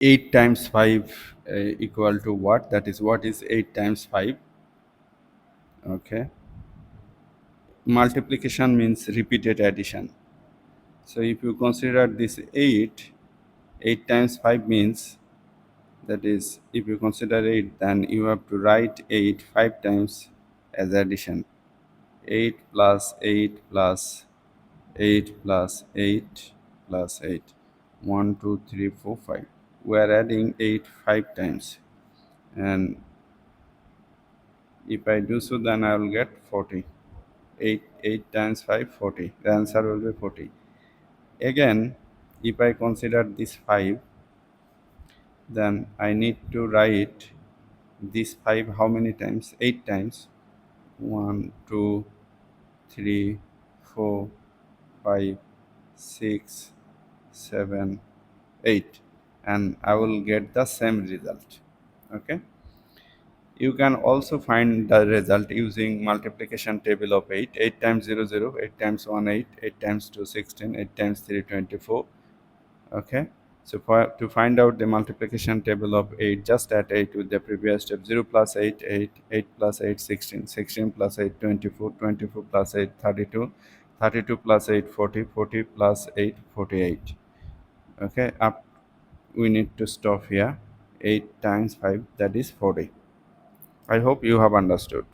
8 times 5 equal to what? That is, what is 8 times 5? Okay. Multiplication means repeated addition. So if you consider this 8, 8 times 5 means, that is, if you consider 8, then you have to write 8 5 times as addition. 8 plus 8 plus 8 plus 8 plus 8. 1, 2, 3, 4, 5. We are adding 8 5 times. And if I do so, then I will get 40. 8 times 5, 40. The answer will be 40. Again, if I consider this 5, then I need to write this 5 how many times? 8 times. 1, 2, 3, 4, 5, 6, 7, 8. And I will get the same result. Okay. You can also find the result using multiplication table of 8. 8 times 0, 0. 8 times 1, 8. 8 times 2, 16. 8 times 3, 24. Okay. So to find out the multiplication table of 8, just add 8 with the previous step. 0 plus 8, 8. 8 plus 8, 16. 16 plus 8, 24. 24 plus 8, 32. 32 plus 8, 40. 40 plus 8, 48. Okay. Up, we need to stop here. 8 times 5, that is 40. I hope you have understood.